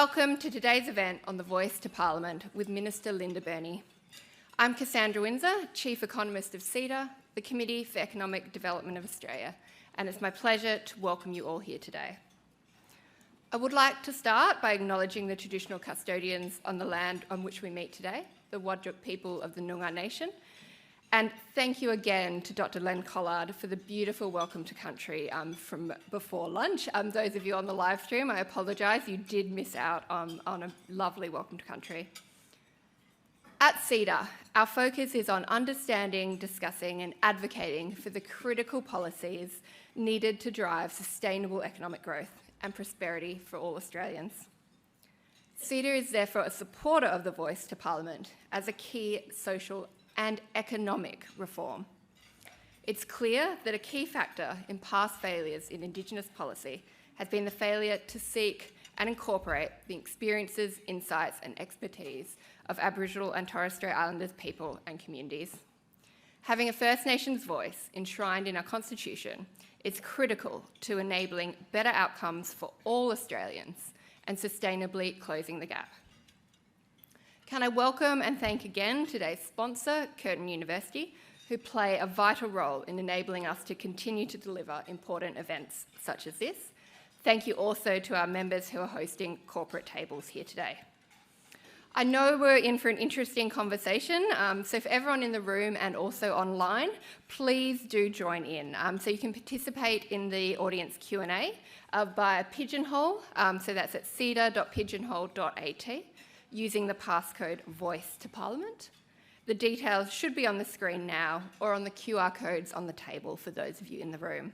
Welcome to today's event on the Voice to Parliament with Minister Linda Burney. I'm Cassandra Windsor, Chief Economist of CEDA, the Committee for Economic Development of Australia, and it's my pleasure to welcome you all here today. I would like to start by acknowledging the traditional custodians on the land on which we meet today, the Whadjuk people of the Noongar Nation, and thank you again to Dr. Len Collard for the beautiful welcome to country from before lunch. Those of you on the live stream, I apologise, you did miss out on a lovely welcome to country. At CEDA, our focus is on understanding, discussing and advocating for the critical policies needed to drive sustainable economic growth and prosperity for all Australians. CEDA is therefore a supporter of the Voice to Parliament as a key social and economic reform. It's clear that a key factor in past failures in Indigenous policy has been the failure to seek and incorporate the experiences, insights and expertise of Aboriginal and Torres Strait Islanders people and communities. Having a First Nations voice enshrined in our Constitution is critical to enabling better outcomes for all Australians and sustainably closing the gap. Can I welcome and thank again today's sponsor, Curtin University, who play a vital role in enabling us to continue to deliver important events such as this. Thank you also to our members who are hosting corporate tables here today. I know we're in for an interesting conversation, so for everyone in the room and also online, please do join in. So you can participate in the audience Q&A via Pigeonhole, so that's at ceda.pigeonhole.at, using the passcode Voice to Parliament. The details should be on the screen now or on the QR codes on the table for those of you in the room.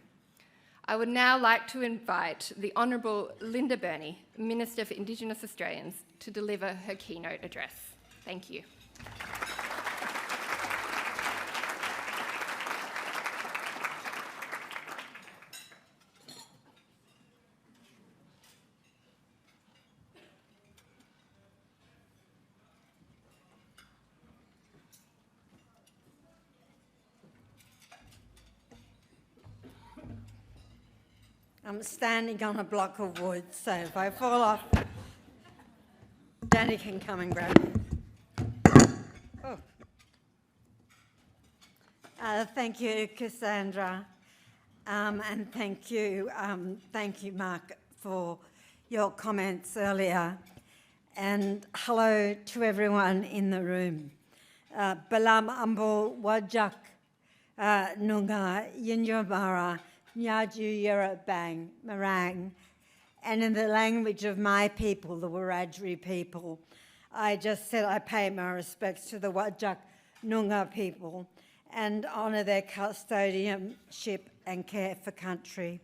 I would now like to invite the Honourable Linda Burney, Minister for Indigenous Australians, to deliver her keynote address. Thank you. I'm standing on a block of wood, so if I fall off, Danny can come and grab me. Oh. Thank you, Cassandra, and thank you, Mark, for your comments earlier. And hello to everyone in the room. Balam Ambo Wajak Nunga Yinyamara Nyaju Yera Bang Marang, and in the language of my people, the Wiradjuri people, I just said I pay my respects to the Whadjuk Noongar people and honour their custodianship and care for country.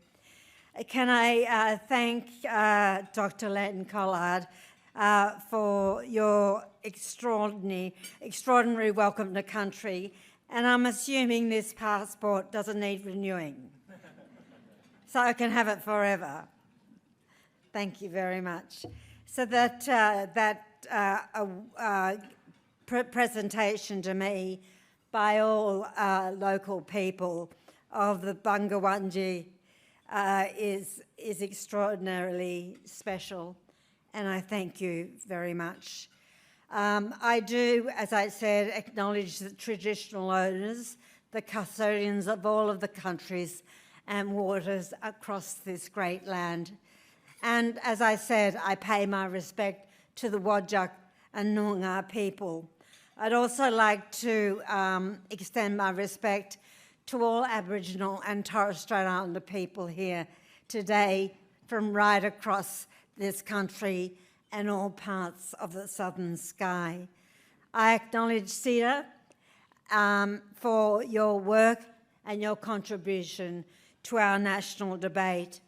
Can I thank Dr. Len Collard for your extraordinary welcome to country, and I'm assuming this passport doesn't need renewing. So I can have it forever. Thank you very much. So that presentation to me by all local people of the Bungawanji is extraordinarily special, and I thank you very much. I do, as I said, acknowledge the traditional owners, the custodians of all of the countries and waters across this great land. And as I said, I pay my respect to the Whadjuk and Noongar people. I'd also like to extend my respect to all Aboriginal and Torres Strait Islander people here today from right across this country and all parts of the southern sky. I acknowledge CEDA for your work and your contribution to our national debate.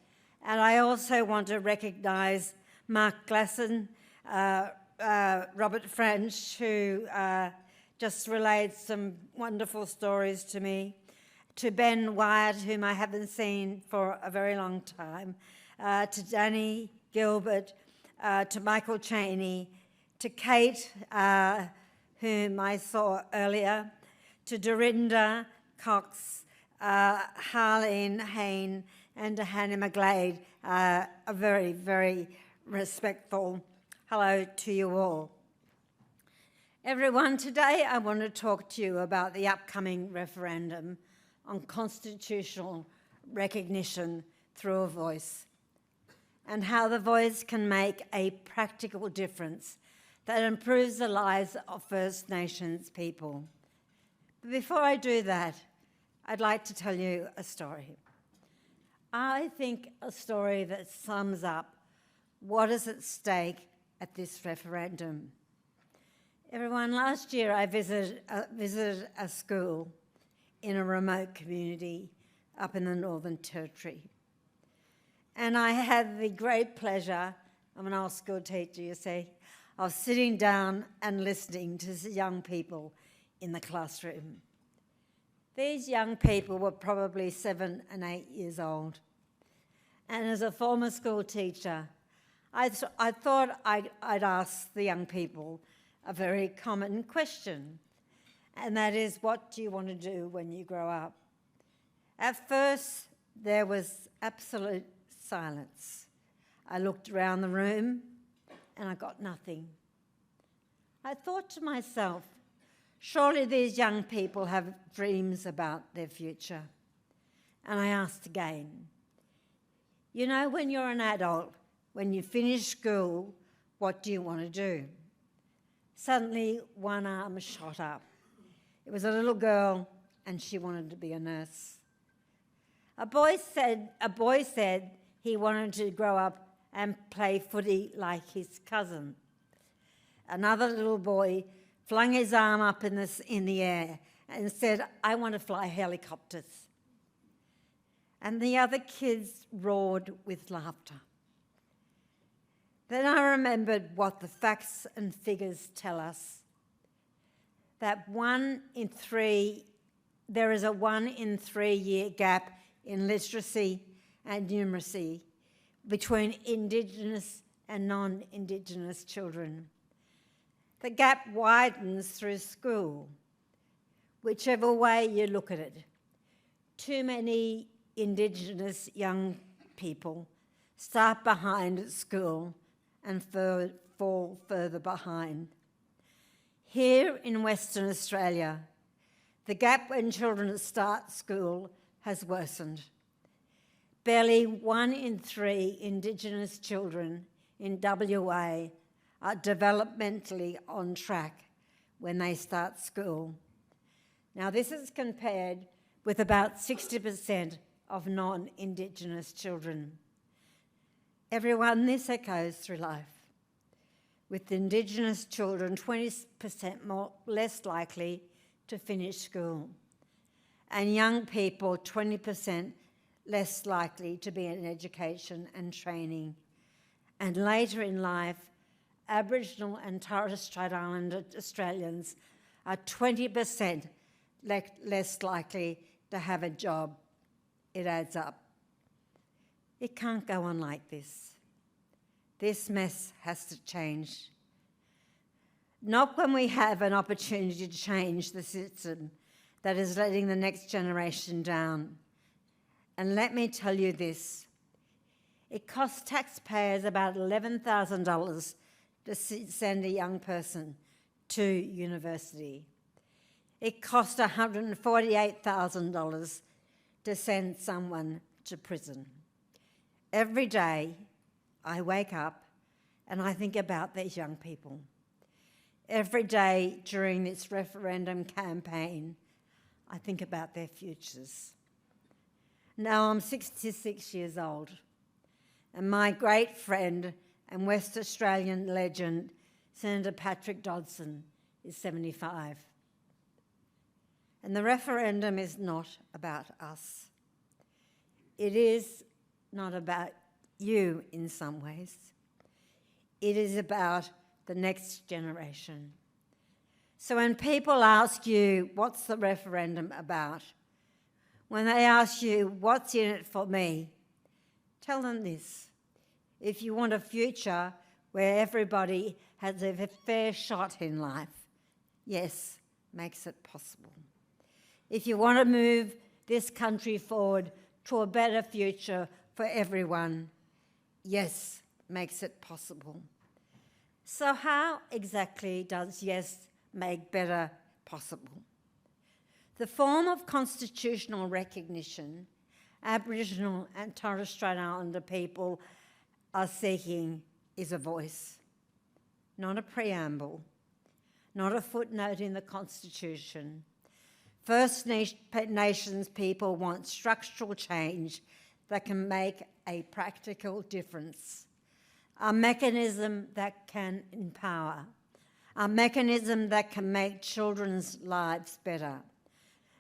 And I also want to recognise Mark Glasson, Robert French, who just relayed some wonderful stories to me, to Ben Wyatt, whom I haven't seen for a very long time, to Danny, Gilbert, to Michael Chaney, to Kate, whom I saw earlier, to Dorinda Cox, Harlene, Hayne, and to Hannah McGlade, a very, very respectful Hello to you all. Everyone, today I want to talk to you about the upcoming referendum on constitutional recognition through a voice, and how the voice can make a practical difference that improves the lives of First Nations people. But before I do that, I'd like to tell you a story. I think a story that sums up what is at stake at this referendum. Everyone, last year I visited a school in a remote community up in the Northern Territory. And I had the great pleasure, I'm an old school teacher, you see, of sitting down and listening to the young people in the classroom. These young people were probably 7 and 8 years old. And as a former school teacher, I thought I'd ask the young people a very common question, and that is, what do you want to do when you grow up? At first, there was absolute silence. I looked around the room and I got nothing. I thought to myself, surely these young people have dreams about their future. And I asked again, you know, when you're an adult, when you finish school, what do you want to do? Suddenly, one arm shot up. It was a little girl, and she wanted to be a nurse. A boy said he wanted to grow up and play footy like his cousin. Another little boy flung his arm up in the air and said, I want to fly helicopters. And the other kids roared with laughter. Then I remembered what the facts and figures tell us, that there is a 1 in 3 year gap in literacy and numeracy between Indigenous and non-Indigenous children. The gap widens through school, whichever way you look at it. Too many Indigenous young people start behind at school and fall further behind. Here in Western Australia, the gap when children start school has worsened. Barely 1 in 3 Indigenous children in WA are developmentally on track when they start school. Now, this is compared with about 60% of non-Indigenous children. Everyone, this echoes through life, with Indigenous children 20% less likely to finish school, and young people 20% less likely to be in education and training. And later in life, Aboriginal and Torres Strait Islander Australians are 20% less likely to have a job. It adds up. It can't go on like this. This mess has to change. Not when we have an opportunity to change the system that is letting the next generation down. And let me tell you this, it costs taxpayers about $11,000 to send a young person to university. It costs $148,000 to send someone to prison. Every day I wake up and I think about these young people. Every day during this referendum campaign, I think about their futures. Now I'm 66 years old, and my great friend and West Australian legend, Senator Patrick Dodson, is 75. And the referendum is not about us. It is not about you in some ways. It is about the next generation. So when people ask you, what's the referendum about? When they ask you, what's in it for me? Tell them this. If you want a future where everybody has a fair shot in life, yes, makes it possible. If you want to move this country forward to a better future for everyone, yes, makes it possible. So how exactly does yes make better possible? The form of constitutional recognition Aboriginal and Torres Strait Islander people are seeking is a voice, not a preamble, not a footnote in the Constitution. First Nations people want structural change that can make a practical difference, a mechanism that can empower, a mechanism that can make children's lives better,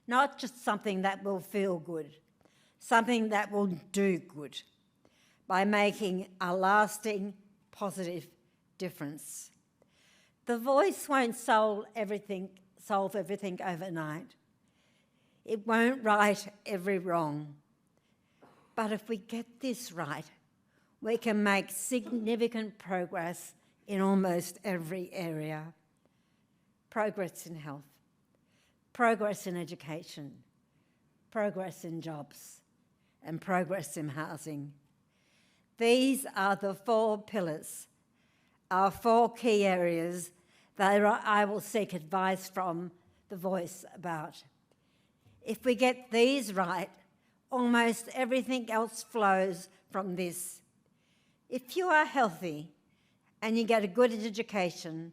not just something that will feel good, something that will do good by making a lasting, positive difference. The voice won't solve everything overnight. It won't right every wrong. But if we get this right, we can make significant progress in almost every area. Progress in health, progress in education, progress in jobs, and progress in housing. These are the 4 pillars, our 4 key areas that I will seek advice from the voice about. If we get these right, almost everything else flows from this. If you are healthy and you get a good education,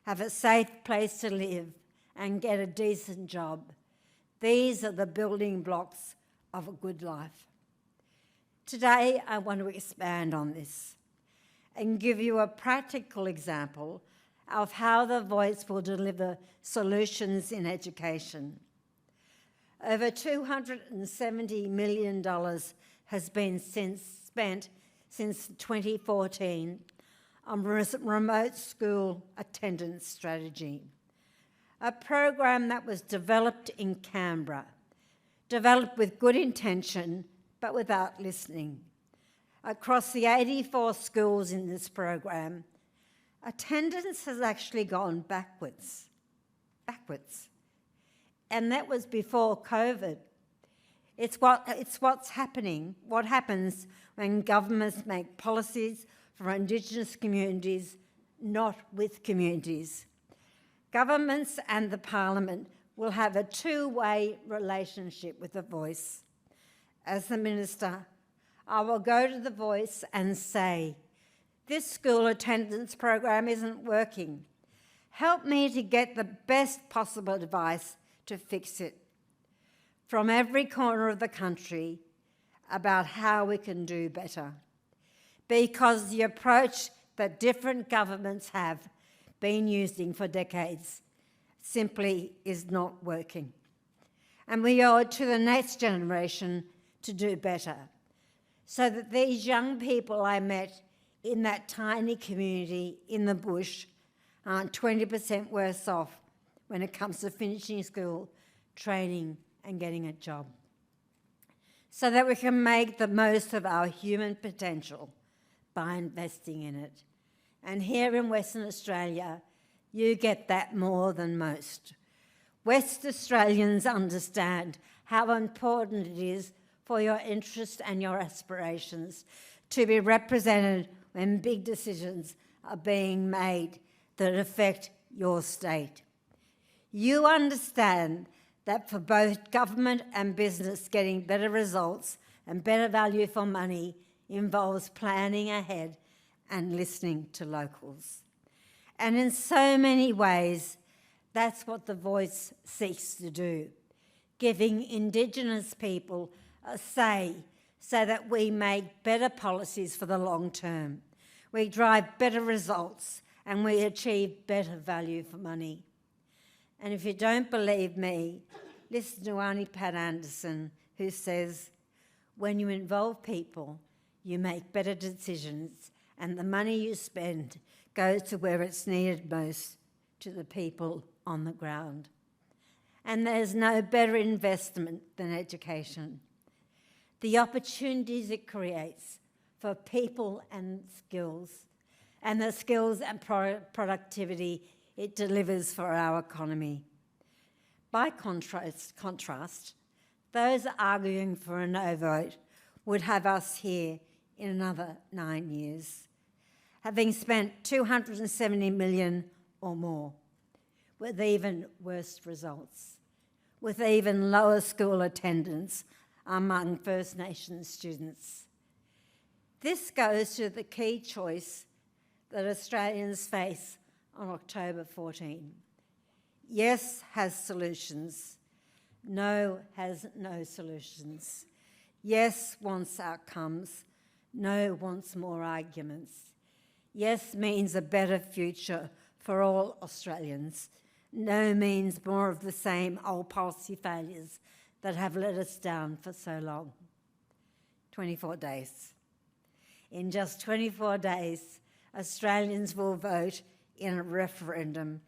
have a safe place to live and get a decent job, these are the building blocks of a good life. Today, I want to expand on this and give you a practical example of how the voice will deliver solutions in education. Over $270 million has been spent since 2014 on remote school attendance strategy, a program that was developed in Canberra, developed with good intention but without listening. Across the 84 schools in this program, attendance has actually gone backwards. And that was before COVID. It's what's happening, what happens when governments make policies for Indigenous communities, not with communities. Governments and the Parliament will have a two-way relationship with the voice. As the Minister, I will go to the voice and say, this school attendance program isn't working. Help me to get the best possible advice to fix it from every corner of the country about how we can do better. Because the approach that different governments have been using for decades simply is not working. And we owe it to the next generation to do better, so that these young people I met in that tiny community in the bush aren't 20% worse off when it comes to finishing school, training and getting a job. So that we can make the most of our human potential by investing in it. And here in Western Australia, you get that more than most. West Australians understand how important it is for your interests and your aspirations to be represented when big decisions are being made that affect your state. You understand that for both government and business, getting better results and better value for money involves planning ahead and listening to locals. And in so many ways, that's what the voice seeks to do, giving Indigenous people a say so that we make better policies for the long term. We drive better results and we achieve better value for money. And if you don't believe me, listen to Auntie Pat Anderson, who says, when you involve people, you make better decisions and the money you spend goes to where it's needed most, to the people on the ground. And there's no better investment than education. The opportunities it creates for people and the skills and productivity it delivers for our economy. By contrast, those arguing for a no vote would have us here in another 9 years. having spent 270 million or more, with even worse results, with even lower school attendance among First Nations students. This goes to the key choice that Australians face on October 14. Yes has solutions, no has no solutions. Yes wants outcomes, no wants more arguments. Yes means a better future for all Australians. No means more of the same old policy failures that have let us down for so long. 24 days. In just 24 days, Australians will vote in a referendum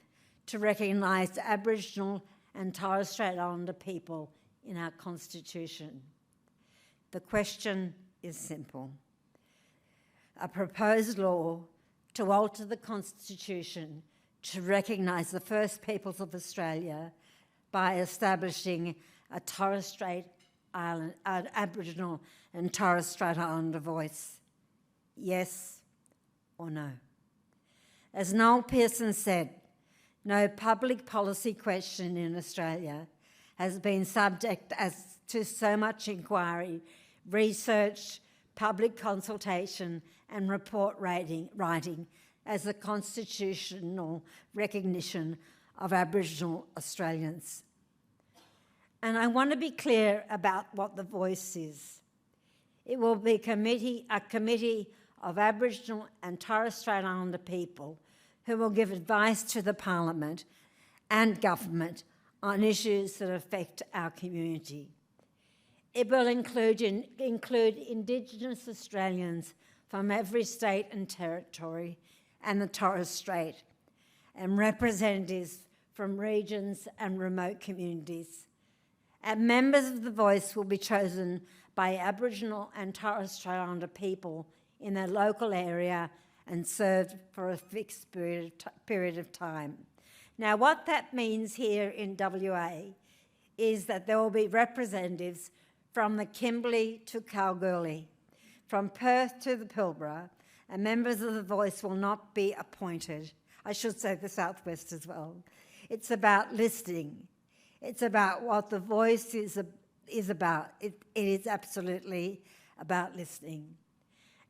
to recognise Aboriginal and Torres Strait Islander people in our Constitution. The question is simple. A proposed law to alter the Constitution to recognise the First Peoples of Australia by establishing a Torres Strait Island, Aboriginal and Torres Strait Islander voice. Yes or no? As Noel Pearson said, no public policy question in Australia has been subject to so much inquiry, research, public consultation and report writing as the constitutional recognition of Aboriginal Australians. And I want to be clear about what the voice is. It will be a committee of Aboriginal and Torres Strait Islander people who will give advice to the Parliament and government on issues that affect our community. It will include Indigenous Australians from every state and territory and the Torres Strait, and representatives from regions and remote communities. And members of the voice will be chosen by Aboriginal and Torres Strait Islander people in their local area and served for a fixed period of time. Now, what that means here in WA is that there will be representatives from the Kimberley to Kalgoorlie, from Perth to the Pilbara, and members of the voice will not be appointed. I should say the Southwest as well. It's about listening. It's about what the voice is about. It is absolutely about listening.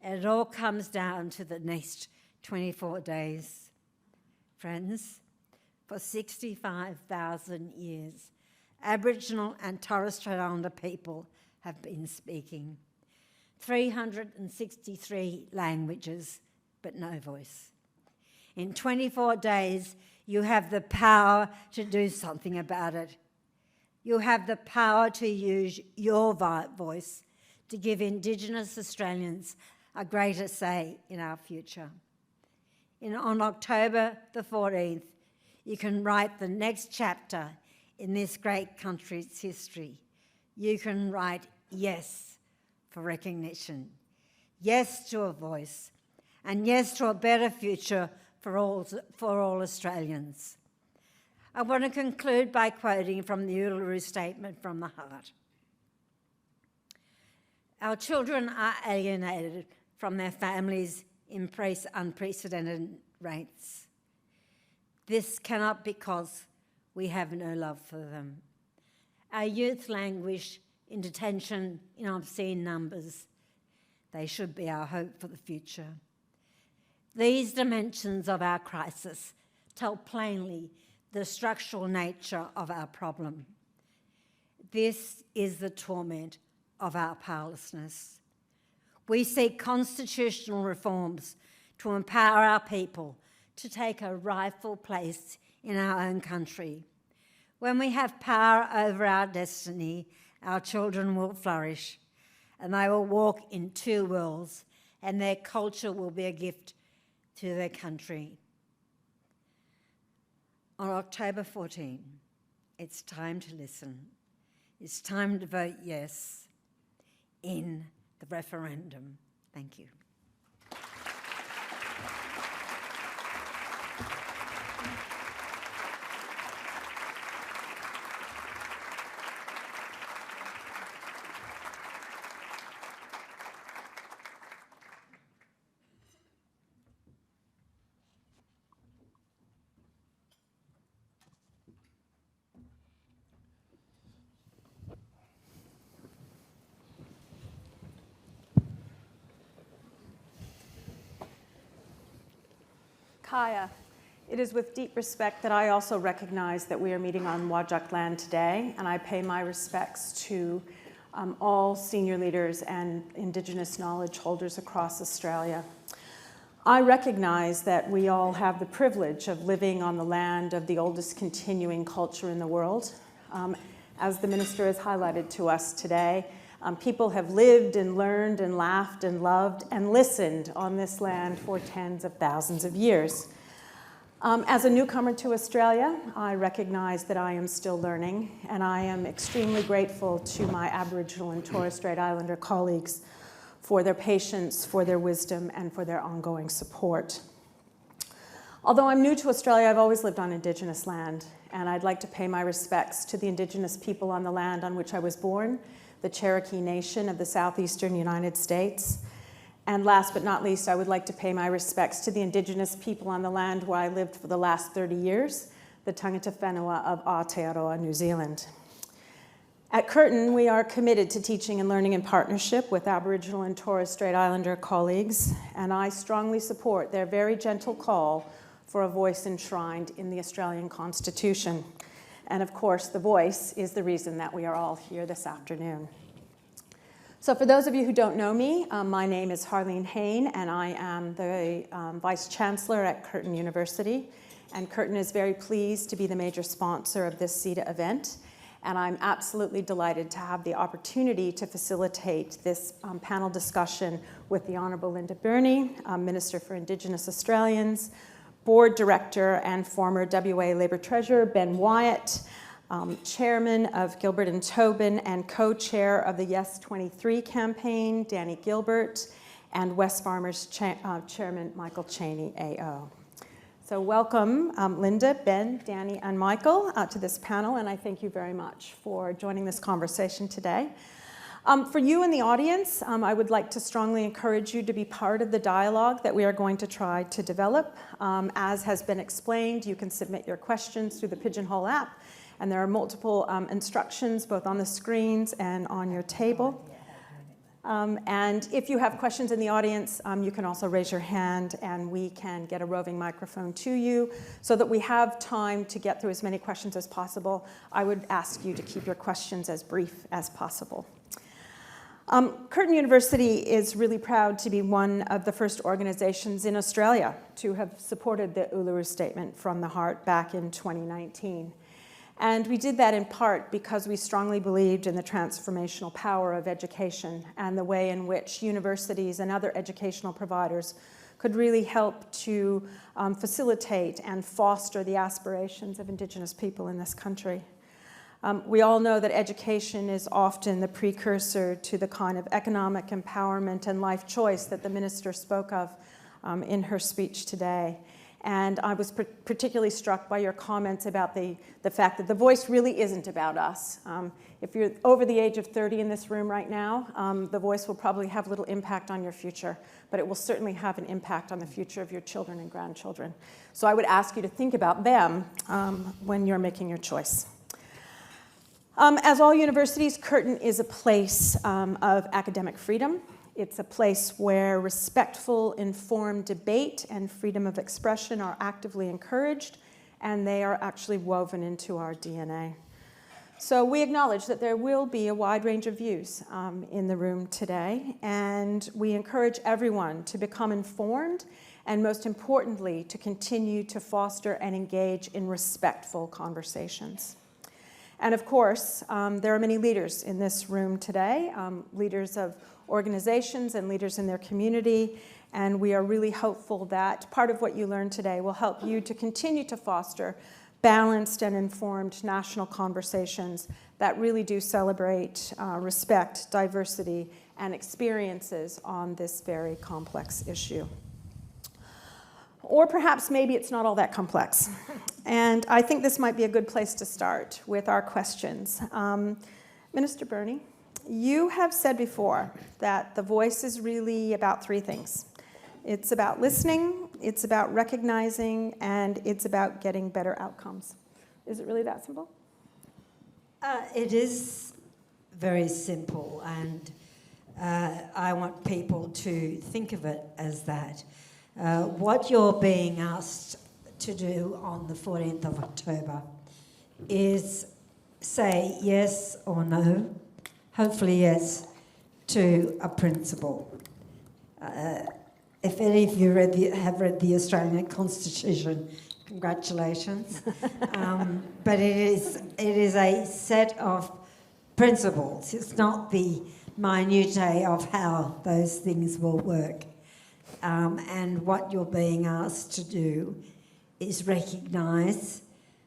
And it all comes down to the next 24 days. Friends, for 65,000 years, Aboriginal and Torres Strait Islander people have been speaking. 363 languages, but no voice. In 24 days, you have the power to do something about it. You have the power to use your voice to give Indigenous Australians a greater say in our future. On October the 14th, you can write the next chapter in this great country's history. You can write yes for recognition, yes to a voice, and yes to a better future for all Australians. I want to conclude by quoting from the Uluru Statement from the Heart. Our children are alienated from their families in unprecedented rates. This cannot be because we have no love for them. Our youth languish in detention in obscene numbers. They should be our hope for the future. These dimensions of our crisis tell plainly the structural nature of our problem. This is the torment of our powerlessness. We seek constitutional reforms to empower our people to take a rightful place in our own country. When we have power over our destiny, our children will flourish and they will walk in two worlds, and their culture will be a gift to their country. On October 14, it's time to listen. It's time to vote yes in the referendum. Thank you. Hiya. It is with deep respect that I also recognize that we are meeting on Whadjuk land today, and I pay my respects to all senior leaders and Indigenous knowledge holders across Australia. I recognize that we all have the privilege of living on the land of the oldest continuing culture in the world. As the Minister has highlighted to us today, people have lived and learned and laughed and loved and listened on this land for tens of thousands of years. As a newcomer to Australia, I recognize that I am still learning, and I am extremely grateful to my Aboriginal and Torres Strait Islander colleagues for their patience, for their wisdom, and for their ongoing support. Although I'm new to Australia, I've always lived on Indigenous land, and I'd like to pay my respects to the Indigenous people on the land on which I was born, the Cherokee Nation of the southeastern United States. And last but not least, I would like to pay my respects to the Indigenous people on the land where I lived for the last 30 years, the Tangata Whenua of Aotearoa, New Zealand. At Curtin, we are committed to teaching and learning in partnership with Aboriginal and Torres Strait Islander colleagues, and I strongly support their very gentle call for a voice enshrined in the Australian Constitution. And of course, the voice is the reason that we are all here this afternoon. So for those of you who don't know me, my name is Harlene Hayne, and I am the Vice Chancellor at Curtin University. And Curtin is very pleased to be the major sponsor of this CEDA event. And I'm absolutely delighted to have the opportunity to facilitate this panel discussion with the Honourable Linda Burney, Minister for Indigenous Australians, Board Director and former WA Labour Treasurer Ben Wyatt, Chairman of Gilbert and Tobin and co-chair of the Yes 23 campaign, Danny Gilbert, and Wesfarmers Chairman Michael Chaney AO. So welcome, Linda, Ben, Danny, and Michael to this panel, and I thank you very much for joining this conversation today. For you in the audience, I would like to strongly encourage you to be part of the dialogue that we are going to try to develop. As has been explained, you can submit your questions through the Pigeonhole app, and there are multiple instructions both on the screens and on your table. And if you have questions in the audience, you can also raise your hand and we can get a roving microphone to you so that we have time to get through as many questions as possible. I would ask you to keep your questions as brief as possible. Curtin University is really proud to be one of the first organizations in Australia to have supported the Uluru Statement from the Heart back in 2019. And we did that in part because we strongly believed in the transformational power of education and the way in which universities and other educational providers could really help to facilitate and foster the aspirations of Indigenous people in this country. We all know that education is often the precursor to the kind of economic empowerment and life choice that the Minister spoke of in her speech today. And I was particularly struck by your comments about the fact that the voice really isn't about us. If you're over the age of 30 in this room right now, the voice will probably have little impact on your future, but it will certainly have an impact on the future of your children and grandchildren. So I would ask you to think about them when you're making your choice. As all universities, Curtin is a place of academic freedom. It's a place where respectful, informed debate and freedom of expression are actively encouraged, and they are actually woven into our DNA. So we acknowledge that there will be a wide range of views in the room today, and we encourage everyone to become informed and, most importantly, to continue to foster and engage in respectful conversations. And of course, there are many leaders in this room today, leaders of organizations and leaders in their community, and we are really hopeful that part of what you learned today will help you to continue to foster balanced and informed national conversations that really do celebrate respect, diversity, and experiences on this very complex issue. Or perhaps maybe it's not all that complex. And I think this might be a good place to start with our questions. Minister Burney, you have said before that the voice is really about three things. It's about listening, it's about recognizing, and it's about getting better outcomes. Is it really that simple? It is very simple, and I want people to think of it as that. What you're being asked to do on the 14th of October is say yes or no, hopefully yes, to a principle. If any of you have read the Australian Constitution, congratulations. But it is a set of principles. It's not the minutiae of how those things will work. And what you're being asked to do is recognise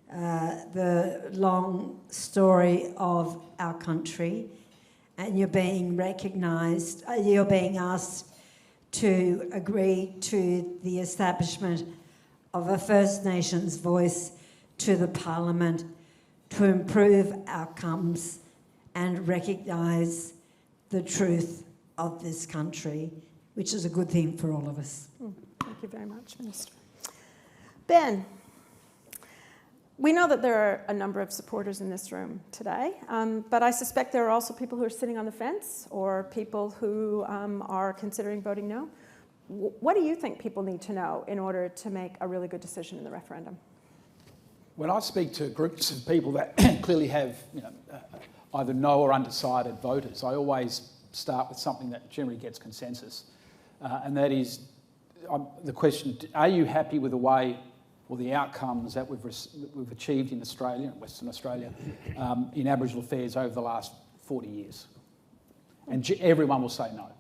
the long story of our country, and you're being asked to agree to the establishment of a First Nations voice to the Parliament to improve outcomes and recognise the truth of this country, which is a good thing for all of us. Thank you very much, Minister. Ben, we know that there are a number of supporters in this room today, but I suspect there are also people who are sitting on the fence or people who are considering voting no. What do you think people need to know in order to make a really good decision in the referendum? When I speak to groups of people that clearly have either no or undecided voters, I always start with something that generally gets consensus, and that is the question, are you happy with the way or the outcomes that we've achieved in Australia, in Western Australia, in Aboriginal affairs over the last 40 years? And everyone will say no.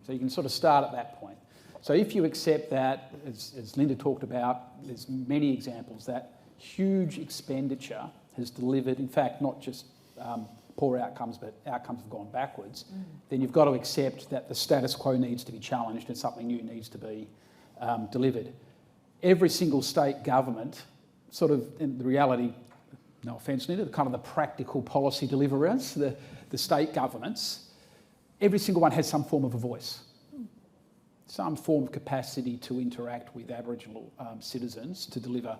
So you can sort of start at that point. So if you accept that, as Linda talked about, there's many examples that huge expenditure has delivered, in fact, not just poor outcomes, but outcomes have gone backwards, then you've got to accept that the status quo needs to be challenged and something new needs to be delivered. Every single state government, sort of in the reality, no offence, Linda, kind of the practical policy deliverers, the state governments, every single one has some form of a voice, some form of capacity to interact with Aboriginal citizens to deliver,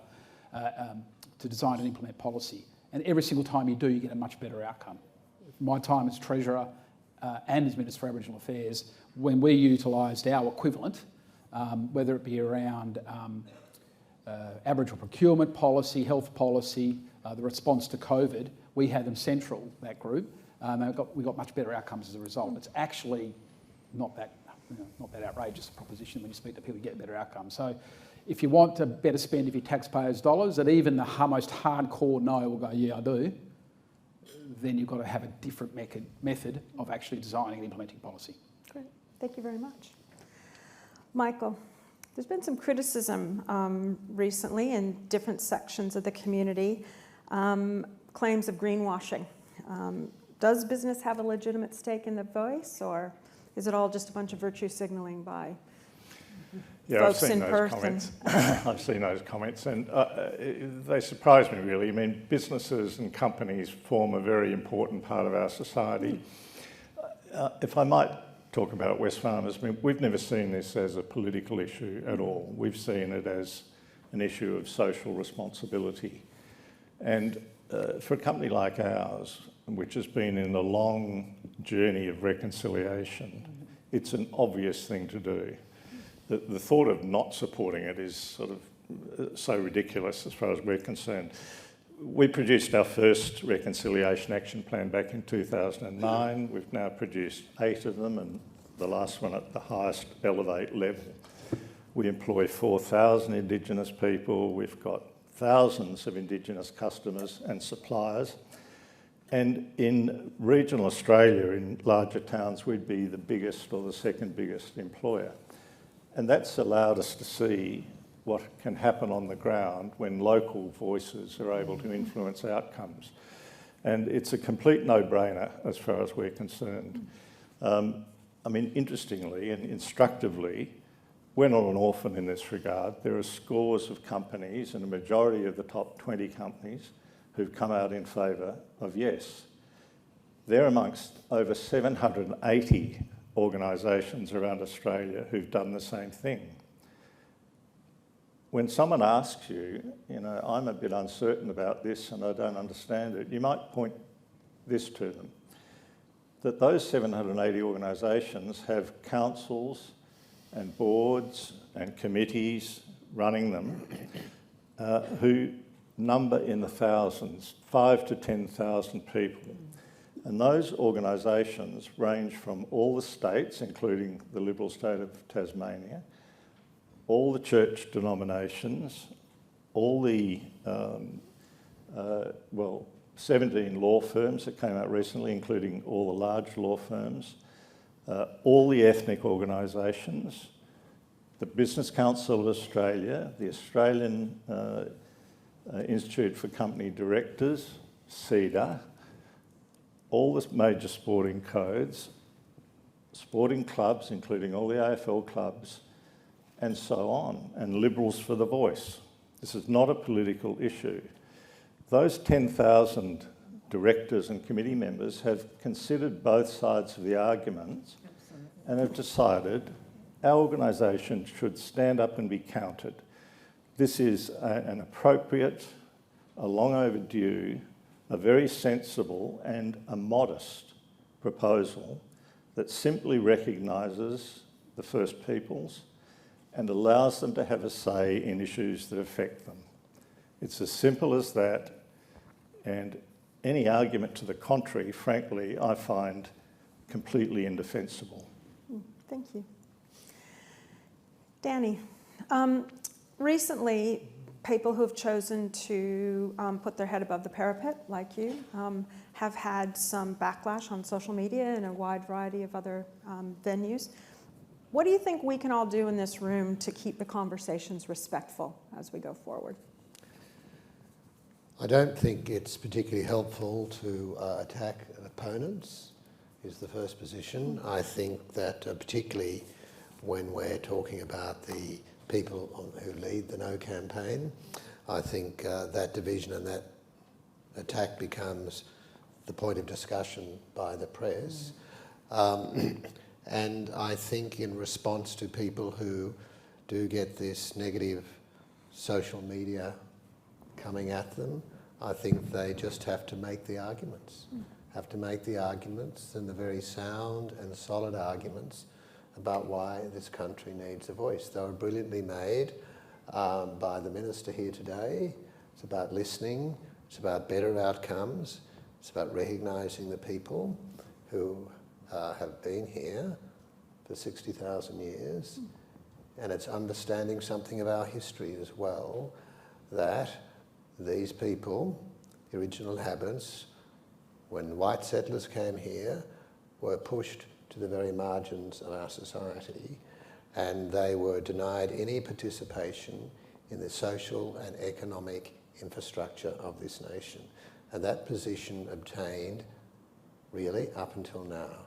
to design and implement policy. And every single time you do, you get a much better outcome. My time as Treasurer and as Minister for Aboriginal Affairs, when we utilised our equivalent, whether it be around Aboriginal procurement policy, health policy, the response to COVID, we had them central, that group, and we got much better outcomes as a result. It's actually not that outrageous a proposition when you speak to people, you get better outcomes. So if you want a better spend of your taxpayers' dollars, that even the most hardcore no will go, yeah, I do, then you've got to have a different method of actually designing and implementing policy. Great, thank you very much. Michael, there's been some criticism recently in different sections of the community, claims of greenwashing. Does business have a legitimate stake in the voice, or is it all just a bunch of virtue signalling by folks in Perth? I've seen those comments, and they surprise me, really. I mean, businesses and companies form a very important part of our society. If I might talk about Wesfarmers, I mean, we've never seen this as a political issue at all. We've seen it as an issue of social responsibility. And for a company like ours, which has been in a long journey of reconciliation, it's an obvious thing to do. The thought of not supporting it is sort of so ridiculous as far as we're concerned. We produced our first reconciliation action plan back in 2009. We've now produced 8 of them, and the last one at the highest Elevate level. We employ 4,000 Indigenous people. We've got thousands of Indigenous customers and suppliers. And in regional Australia, in larger towns, we'd be the biggest or the second biggest employer. And that's allowed us to see what can happen on the ground when local voices are able to influence outcomes. And it's a complete no-brainer as far as we're concerned. I mean, interestingly and instructively, we're not an orphan in this regard. There are scores of companies, and a majority of the top 20 companies, who've come out in favour of yes. They're amongst over 780 organisations around Australia who've done the same thing. When someone asks you, I'm a bit uncertain about this and I don't understand it, you might point this to them, that those 780 organisations have councils and boards and committees running them who number in the thousands, 5,000 to 10,000 people. And those organisations range from all the states, including the Liberal state of Tasmania, all the church denominations, all the 17 law firms that came out recently, including all the large law firms, all the ethnic organisations, the Business Council of Australia, the Australian Institute for Company Directors, CEDA, all the major sporting codes, sporting clubs, including all the AFL clubs, and so on, and Liberals for the Voice. This is not a political issue. Those 10,000 directors and committee members have considered both sides of the arguments and have decided our organisation should stand up and be counted. This is an appropriate, a long overdue, a very sensible and a modest proposal that simply recognises the First Peoples and allows them to have a say in issues that affect them. It's as simple as that, and any argument to the contrary, frankly, I find completely indefensible. Thank you. Danny, recently, people who have chosen to put their head above the parapet, like you, have had some backlash on social media and a wide variety of other venues. What do you think we can all do in this room to keep the conversations respectful as we go forward? I don't think it's particularly helpful to attack opponents, is the first position. I think that particularly when we're talking about the people who lead the No campaign, I think that division and that attack becomes the point of discussion by the press. And I think in response to people who do get this negative social media coming at them, I think they just have to make the arguments. Have to make the arguments, and the very sound and solid arguments about why this country needs a voice. They were brilliantly made by the Minister here today. It's about listening, it's about better outcomes, it's about recognising the people who have been here for 60,000 years, and it's understanding something of our history as well, that these people, the original inhabitants, when white settlers came here, were pushed to the very margins of our society, and they were denied any participation in the social and economic infrastructure of this nation. And that position obtained really up until now.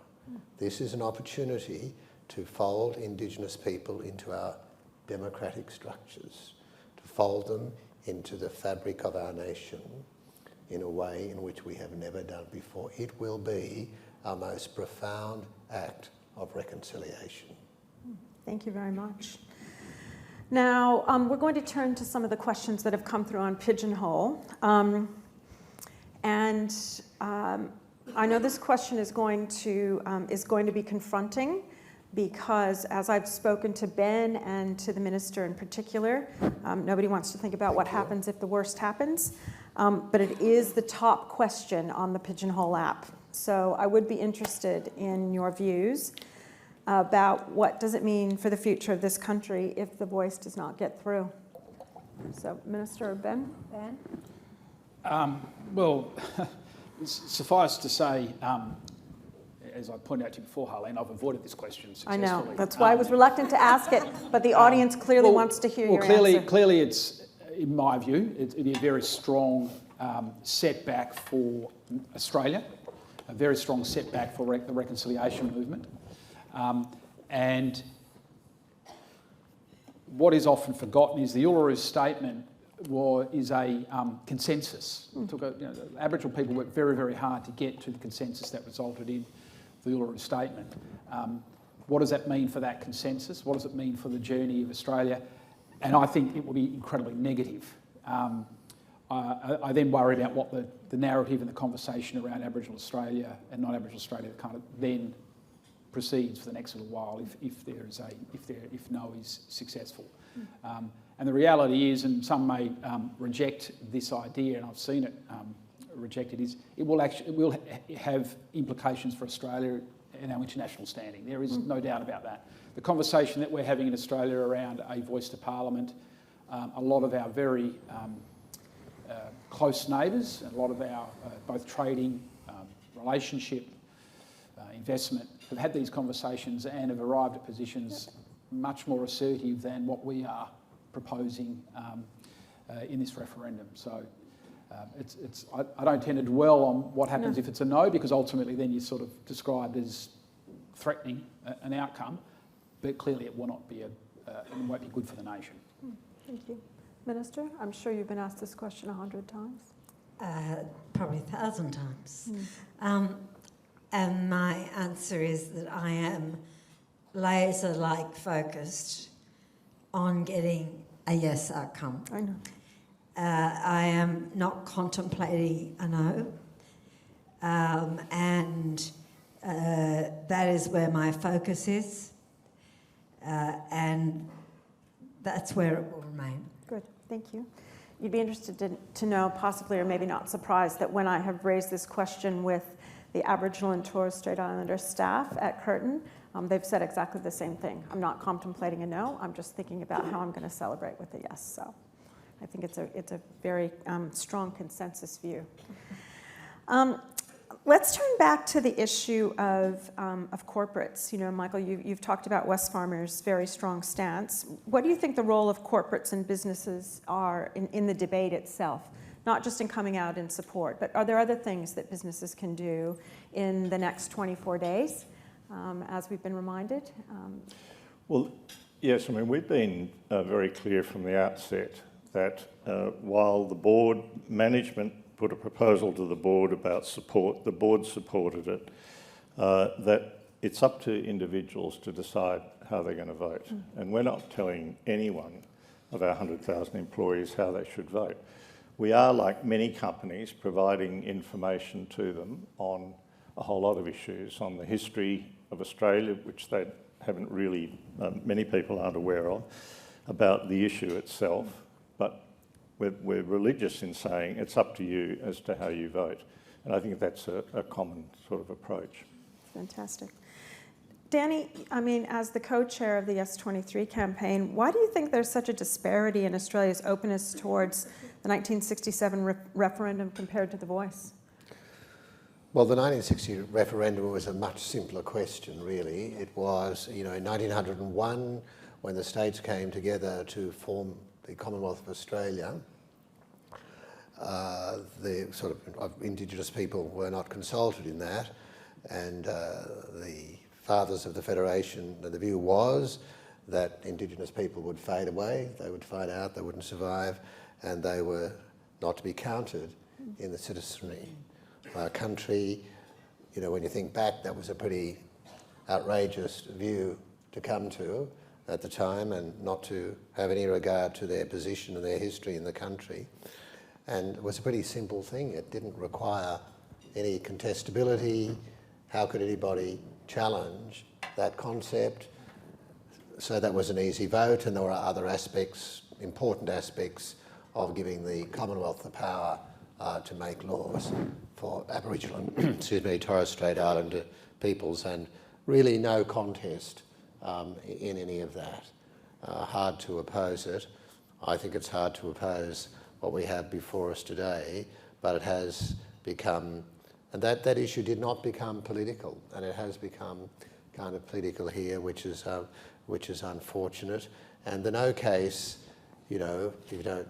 This is an opportunity to fold Indigenous people into our democratic structures, to fold them into the fabric of our nation in a way in which we have never done before. It will be our most profound act of reconciliation. Thank you very much. Now, we're going to turn to some of the questions that have come through on Pigeonhole. I know this question is going to be confronting, because as I've spoken to Ben and to the Minister in particular, nobody wants to think about what happens if the worst happens, but it is the top question on the Pigeonhole app. So I would be interested in your views about what does it mean for the future of this country if the voice does not get through. So, Minister Ben? Well, suffice to say, as I pointed out to you before, Harlene, I've avoided this question successfully. I know, that's why I was reluctant to ask it, but the audience clearly wants to hear your answer. Clearly it's, in my view, it'd be a very strong setback for Australia, a very strong setback for the reconciliation movement. And what is often forgotten is the Uluru Statement is a consensus. Aboriginal people worked very, very hard to get to the consensus that resulted in the Uluru Statement. What does that mean for that consensus? What does it mean for the journey of Australia? And I think it will be incredibly negative. I then worry about what the narrative and the conversation around Aboriginal Australia and non-Aboriginal Australia kind of then proceeds for the next little while if no is successful. And the reality is, and some may reject this idea, and I've seen it rejected, is it will have implications for Australia and our international standing. There is no doubt about that. The conversation that we're having in Australia around a voice to Parliament, a lot of our very close neighbours, and a lot of our both trading, relationship, investment, have had these conversations and have arrived at positions much more assertive than what we are proposing in this referendum. So I don't tend to dwell on what happens if it's a no, because ultimately then you're sort of described as threatening an outcome, but clearly it will not be it won't be good for the nation. Thank you. Minister, I'm sure you've been asked this question 100 times. Probably 1,000 times. And my answer is that I am laser-like focused on getting a yes outcome. I know. I am not contemplating a no, and that is where my focus is, and that's where it will remain. Good, thank you. You'd be interested to know, possibly or maybe not surprised, that when I have raised this question with the Aboriginal and Torres Strait Islander staff at Curtin, they've said exactly the same thing. I'm not contemplating a no, I'm just thinking about how I'm going to celebrate with a yes. So I think it's a very strong consensus view. Let's turn back to the issue of corporates. You know, Michael, you've talked about Wesfarmers' very strong stance. What do you think the role of corporates and businesses are in the debate itself? Not just in coming out in support, but are there other things that businesses can do in the next 24 days, as we've been reminded? Well, yes, I mean, we've been very clear from the outset that while the board management put a proposal to the board about support, the board supported it, that it's up to individuals to decide how they're going to vote. And we're not telling anyone of our 100,000 employees how they should vote. We are, like many companies, providing information to them on a whole lot of issues, on the history of Australia, which they haven't really, many people aren't aware of, about the issue itself, but we're religious in saying it's up to you as to how you vote. And I think that's a common sort of approach. Fantastic. Danny, I mean, as the co-chair of the S23 campaign, why do you think there's such a disparity in Australia's openness towards the 1967 referendum compared to the Voice? Well, the 1960 referendum was a much simpler question, really. It was, you know, in 1901, when the states came together to form the Commonwealth of Australia, the sort of Indigenous people were not consulted in that, and the fathers of the Federation, the view was that Indigenous people would fade away, they would fade out, they wouldn't survive, and they were not to be counted in the citizenry of our country. You know, when you think back, that was a pretty outrageous view to come to at the time, and not to have any regard to their position and their history in the country. And it was a pretty simple thing. It didn't require any contestability. How could anybody challenge that concept? So that was an easy vote, and there were other aspects, important aspects, of giving the Commonwealth the power to make laws for Aboriginal and Torres Strait Islander peoples, and really no contest in any of that. Hard to oppose it. I think it's hard to oppose what we have before us today, but it has become, and that issue did not become political, and it has become kind of political here, which is unfortunate. And the no case, you know, if you don't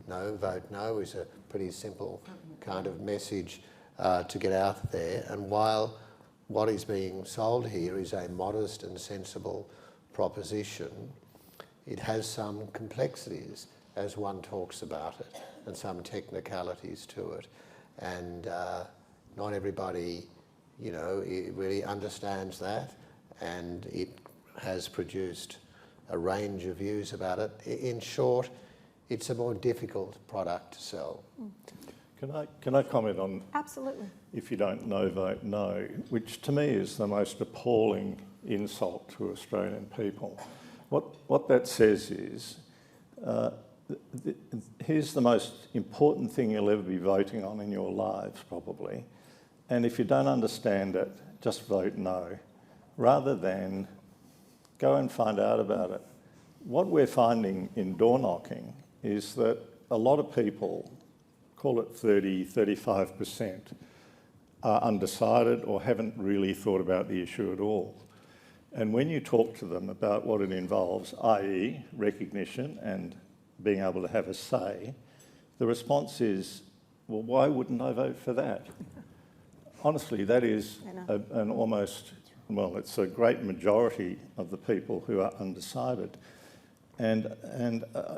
know, vote no, is a pretty simple kind of message to get out there. And while what is being sold here is a modest and sensible proposition, it has some complexities as one talks about it, and some technicalities to it. And not everybody, you know, really understands that, and it has produced a range of views about it. In short, it's a more difficult product to sell. Can I comment on Absolutely. if you don't know, vote no, which to me is the most appalling insult to Australian people. What that says is, here's the most important thing you'll ever be voting on in your lives, probably, and if you don't understand it, just vote no, rather than go and find out about it. What we're finding in door knocking is that a lot of people, call it 30, 35%, are undecided or haven't really thought about the issue at all. And when you talk to them about what it involves, i.e. recognition and being able to have a say, the response is, well, why wouldn't I vote for that? Honestly, that is an almost, well, it's a great majority of the people who are undecided. And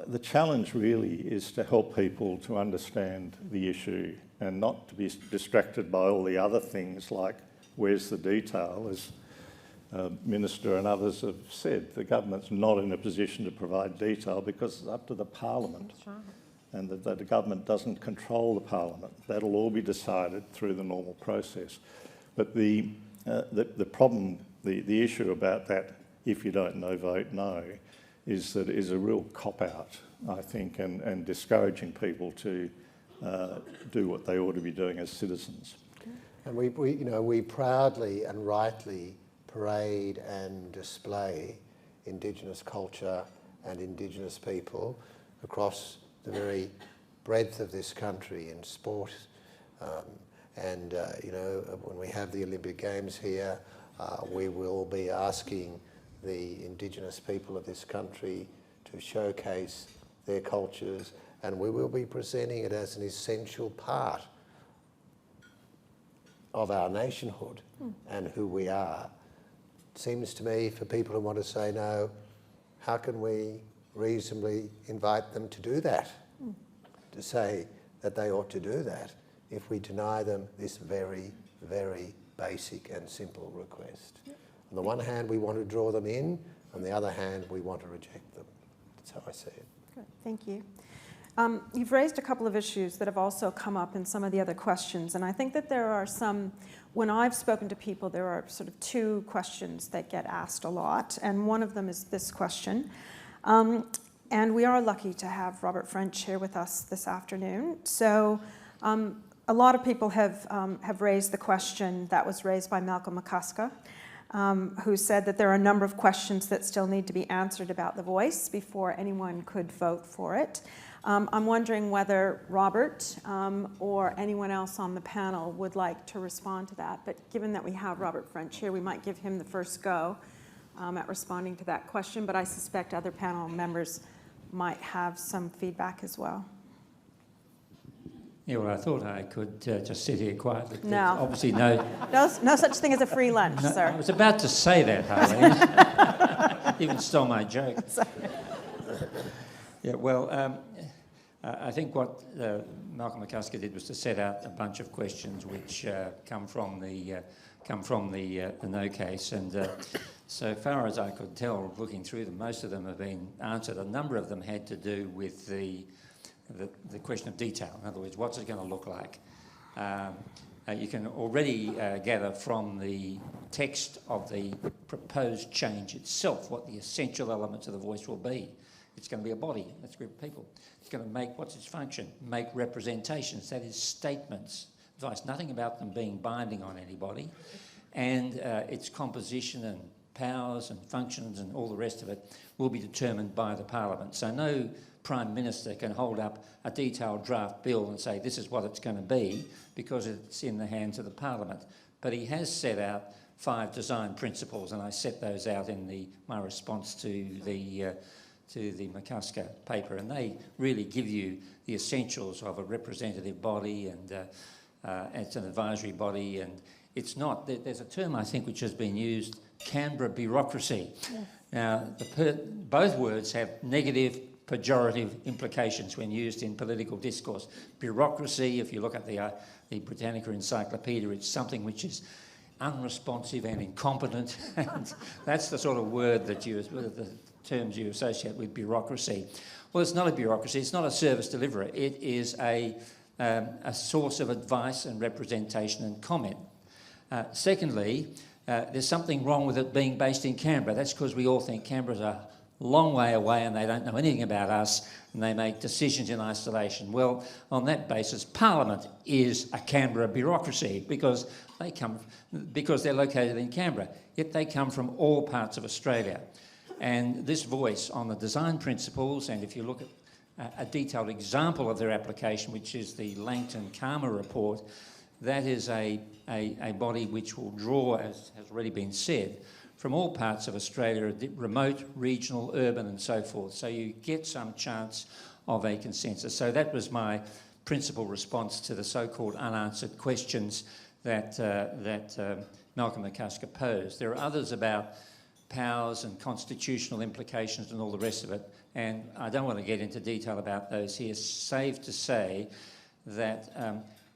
the challenge really is to help people to understand the issue and not to be distracted by all the other things like where's the detail, as Minister and others have said. The government's not in a position to provide detail because it's up to the Parliament. That's right. And the government doesn't control the Parliament. That'll all be decided through the normal process. But the problem, the issue about that, if you don't know, vote no, is that it is a real cop-out, I think, and discouraging people to do what they ought to be doing as citizens. And we proudly and rightly parade and display Indigenous culture and Indigenous people across the very breadth of this country in sport. When we have the Olympic Games here, we will be asking the Indigenous people of this country to showcase their cultures, and we will be presenting it as an essential part of our nationhood and who we are. It seems to me, for people who want to say no, how can we reasonably invite them to do that, to say that they ought to do that, if we deny them this very, very basic and simple request? On the one hand, we want to draw them in. On the other hand, we want to reject them. That's how I see it. Good, thank you. You've raised a couple of issues that have also come up in some of the other questions, and I think that there are some, when I've spoken to people, there are sort of two questions that get asked a lot, and one of them is this question. And we are lucky to have Robert French here with us this afternoon. So a lot of people have raised the question that was raised by Malcolm McCusker, who said that there are a number of questions that still need to be answered about the voice before anyone could vote for it. I'm wondering whether Robert or anyone else on the panel would like to respond to that. But given that we have Robert French here, we might give him the first go at responding to that question. But I suspect other panel members might have some feedback as well. Yeah, well, I thought I could just sit here quietly. No. Obviously, no such thing as a free lunch, no, sir. I was about to say that, Harlene. Even stole my joke. Yeah, well, I think what Malcolm McCusker did was to set out a bunch of questions which come from the no case, and so far as I could tell, looking through them, most of them have been answered. A number of them had to do with the question of detail. In other words, what's it going to look like? You can already gather from the text of the proposed change itself what the essential elements of the voice will be. It's going to be a body, that's a group of people. It's going to make, what's its function? Make representations, that is statements, advice, nothing about them being binding on anybody. And its composition and powers and functions and all the rest of it will be determined by the Parliament. So no Prime Minister can hold up a detailed draft bill and say this is what it's going to be, because it's in the hands of the Parliament. But he has set out 5 design principles, and I set those out in my response to the McCusker paper, and they really give you the essentials of a representative body, and it's an advisory body, and it's not, there's a term I think which has been used, Canberra bureaucracy. Yeah. Now, both words have negative pejorative implications when used in political discourse. Bureaucracy, if you look at the Britannica Encyclopedia, it's something which is unresponsive and incompetent, and that's the sort of word that the terms you associate with bureaucracy. Well, it's not a bureaucracy, it's not a service deliverer, it is a a source of advice and representation and comment. Secondly, there's something wrong with it being based in Canberra. That's because we all think Canberra's a long way away and they don't know anything about us and they make decisions in isolation. Well, on that basis, Parliament is a Canberra bureaucracy because they're located in Canberra, yet they come from all parts of Australia. And this voice on the design principles, and if you look at a detailed example of their application, which is the Langton Karma report, that is a body which will draw, as has already been said, from all parts of Australia, remote, regional, urban and so forth. So you get some chance of a consensus. So that was my principal response to the so-called unanswered questions that Malcolm McCusker posed. There are others about powers and constitutional implications and all the rest of it, and I don't want to get into detail about those here, save to say that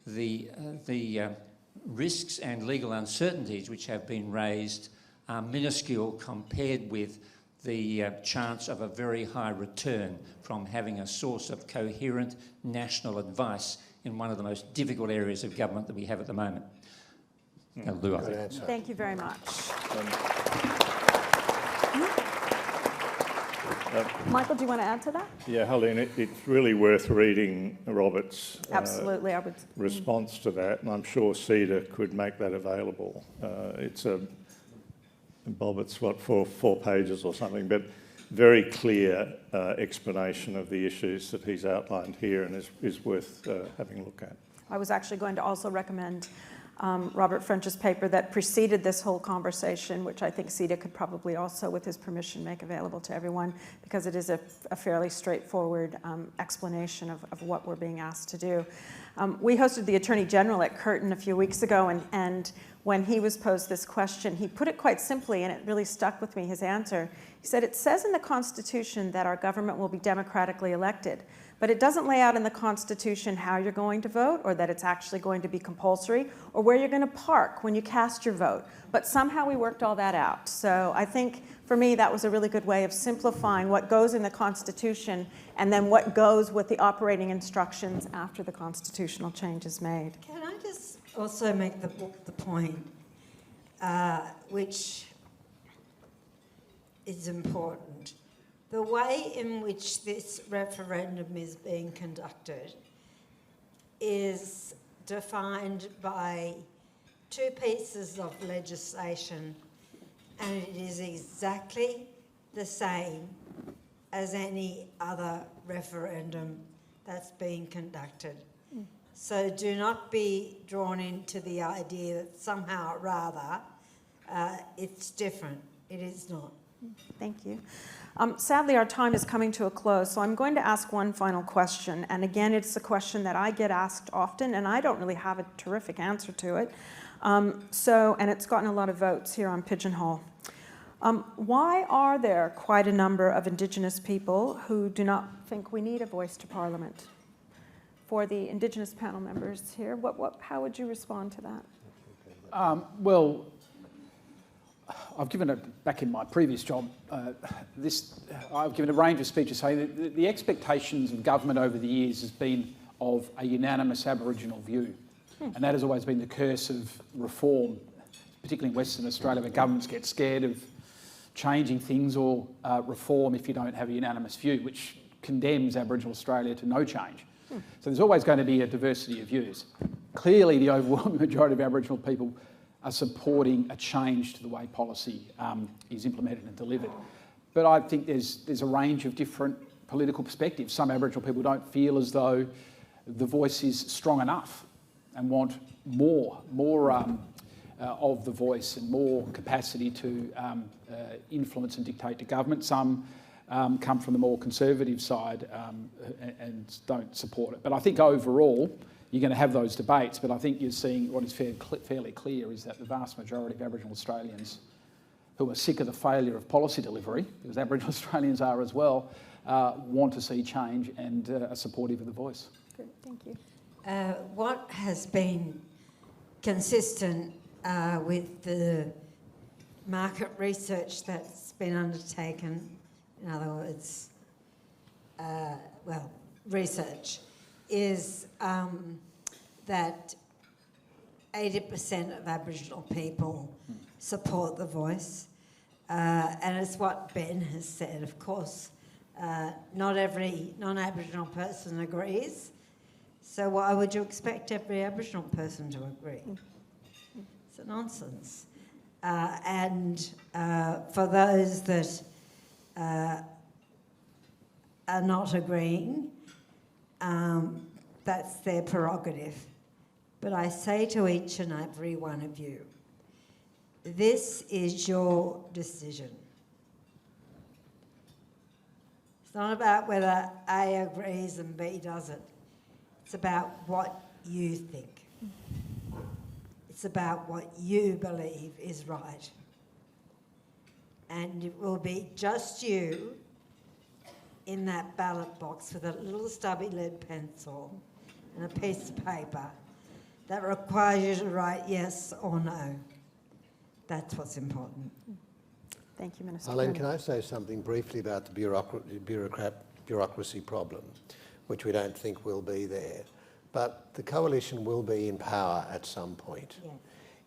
the risks and legal uncertainties which have been raised are minuscule compared with the chance of a very high return from having a source of coherent national advice in one of the most difficult areas of government that we have at the moment. Lou, I think. Thank you very much. Michael, do you want to add to that? Yeah, Harlene, it's really worth reading Robert's Absolutely, I would. response to that, and I'm sure CEDA could make that available. Bob, it's what, four pages or something, but very clear explanation of the issues that he's outlined here and is worth having a look at. I was actually going to also recommend Robert French's paper that preceded this whole conversation, which I think CEDA could probably also, with his permission, make available to everyone, because it is a fairly straightforward explanation of what we're being asked to do. We hosted the Attorney General at Curtin a few weeks ago, and when he was posed this question, he put it quite simply, and it really stuck with me, his answer. He said, "It says in the Constitution that our government will be democratically elected, but it doesn't lay out in the Constitution how you're going to vote, or that it's actually going to be compulsory, or where you're going to park when you cast your vote. But somehow we worked all that out." So I think, for me, that was a really good way of simplifying what goes in the Constitution and then what goes with the operating instructions after the constitutional change is made. Can I just also make the point, which is important? The way in which this referendum is being conducted is defined by two pieces of legislation, and it is exactly the same as any other referendum that's being conducted. So do not be drawn into the idea that somehow or rather it's different. It is not. Thank you. Sadly, our time is coming to a close, so I'm going to ask one final question. And again, it's a question that I get asked often, and I don't really have a terrific answer to it. And it's gotten a lot of votes here on Pigeonhole. Why are there quite a number of Indigenous people who do not think we need a voice to Parliament? For the Indigenous panel members here, how would you respond to that? Well, I've given it back in my previous job. I've given a range of speeches saying that the expectations of government over the years has been of a unanimous Aboriginal view, and that has always been the curse of reform, particularly in Western Australia, where governments get scared of changing things or reform if you don't have a unanimous view, which condemns Aboriginal Australia to no change. So there's always going to be a diversity of views. Clearly, the overwhelming majority of Aboriginal people are supporting a change to the way policy is implemented and delivered. But I think there's a range of different political perspectives. Some Aboriginal people don't feel as though the voice is strong enough and want more of the voice and more capacity to influence and dictate to government. Some come from the more conservative side and don't support it. But I think overall, you're going to have those debates, but I think you're seeing what is fairly clear is that the vast majority of Aboriginal Australians who are sick of the failure of policy delivery, because Aboriginal Australians are as well, want to see change and are supportive of the voice. Good, thank you. What has been consistent with the market research that's been undertaken, in other words, research, is that 80% of Aboriginal people support the voice. And it's what Ben has said, of course. Not every non-Aboriginal person agrees. So why would you expect every Aboriginal person to agree? It's a nonsense. And for those that are not agreeing, that's their prerogative. But I say to each and every one of you, this is your decision. It's not about whether A agrees and B doesn't. It's about what you think. It's about what you believe is right. And it will be just you in that ballot box with a little stubby lead pencil and a piece of paper that requires you to write yes or no. That's what's important. Thank you, Minister. Harlene, Burney. can I say something briefly about the bureaucracy problem, which we don't think will be there. But the coalition will be in power at some point. Yeah.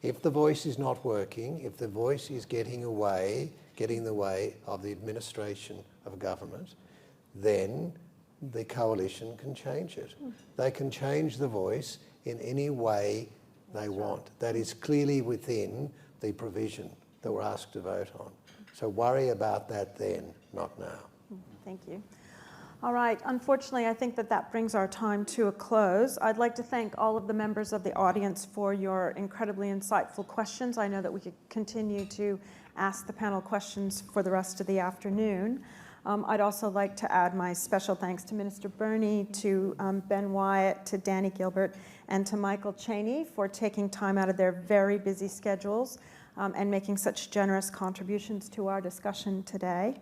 If the voice is not working, if the voice is getting in the way of the administration of government, then the coalition can change it. They can change the voice in any way they want. That is clearly within the provision that we're asked to vote on. So worry about that then, not now. Thank you. All right, unfortunately, I think that brings our time to a close. I'd like to thank all of the members of the audience for your incredibly insightful questions. I know that we could continue to ask the panel questions for the rest of the afternoon. I'd also like to add my special thanks to Minister Burney, to Ben Wyatt, to Danny Gilbert, and to Michael Chaney for taking time out of their very busy schedules and making such generous contributions to our discussion today.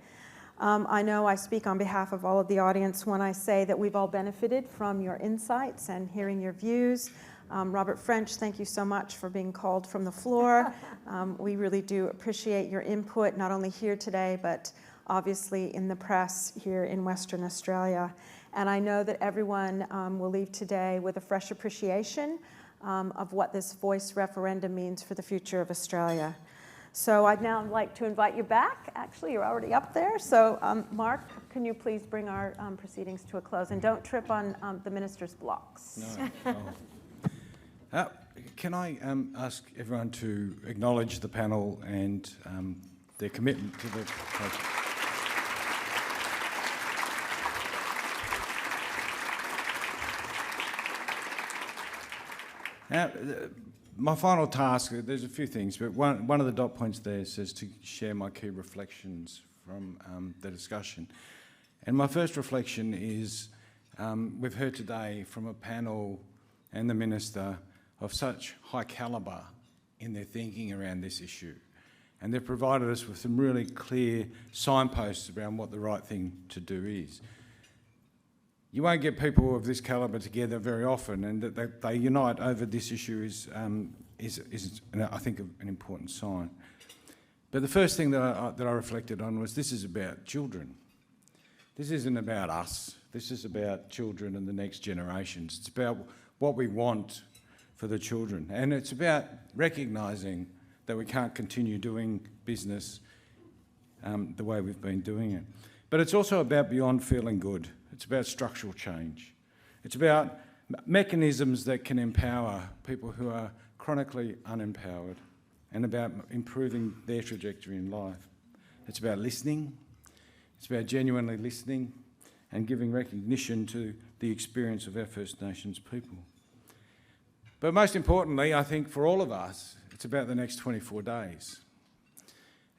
I know I speak on behalf of all of the audience when I say that we've all benefited from your insights and hearing your views. Robert French, thank you so much for being called from the floor. We really do appreciate your input, not only here today, but obviously in the press here in Western Australia. And I know that everyone will leave today with a fresh appreciation of what this voice referendum means for the future of Australia. So I'd now like to invite you back. Actually, you're already up there. So Mark, can you please bring our proceedings to a close? And don't trip on the Minister's blocks. No. Can I ask everyone to acknowledge the panel and their commitment to the project? Now, my final task, there's a few things, but one of the dot points there says to share my key reflections from the discussion. And my first reflection is we've heard today from a panel and the Minister of such high calibre in their thinking around this issue. And they've provided us with some really clear signposts around what the right thing to do is. You won't get people of this calibre together very often, and that they unite over this issue is I think, an important sign. But the first thing that I reflected on was this is about children. This isn't about us. This is about children and the next generations. It's about what we want for the children. And it's about recognising that we can't continue doing business the way we've been doing it. But it's also about beyond feeling good. It's about structural change. It's about mechanisms that can empower people who are chronically unempowered and about improving their trajectory in life. It's about listening. It's about genuinely listening and giving recognition to the experience of our First Nations people. But most importantly, I think for all of us, it's about the next 24 days.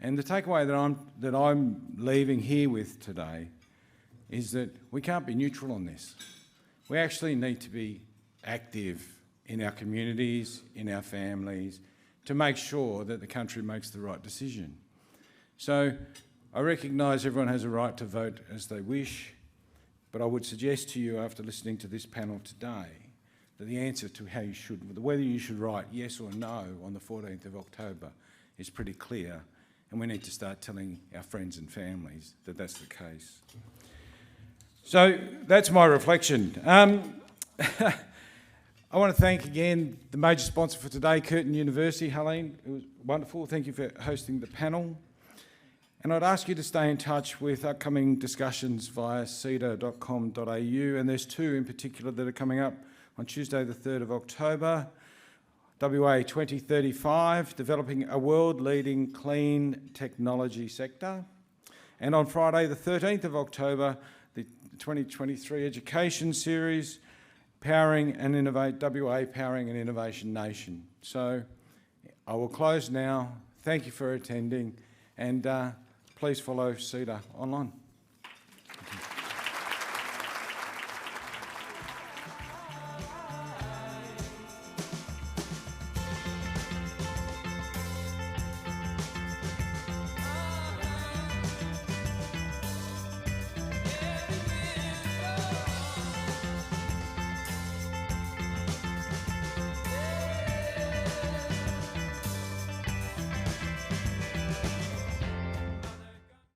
And the takeaway that I'm leaving here with today is that we can't be neutral on this. We actually need to be active in our communities, in our families, to make sure that the country makes the right decision. So I recognise everyone has a right to vote as they wish, but I would suggest to you after listening to this panel today that the answer to whether you should write yes or no on the 14th of October is pretty clear, and we need to start telling our friends and families that that's the case. So that's my reflection. I want to thank again the major sponsor for today, Curtin University. Harlene, it was wonderful. Thank you for hosting the panel. And I'd ask you to stay in touch with upcoming discussions via CEDA.com.au, and there's two in particular that are coming up on Tuesday the 3rd of October. WA 2035, Developing a World-Leading Clean Technology Sector. And on Friday the 13th of October, the 2023 Education Series, Powering and Innovate, WA Powering an Innovation Nation. So I will close now. Thank you for attending, and please follow CEDA online.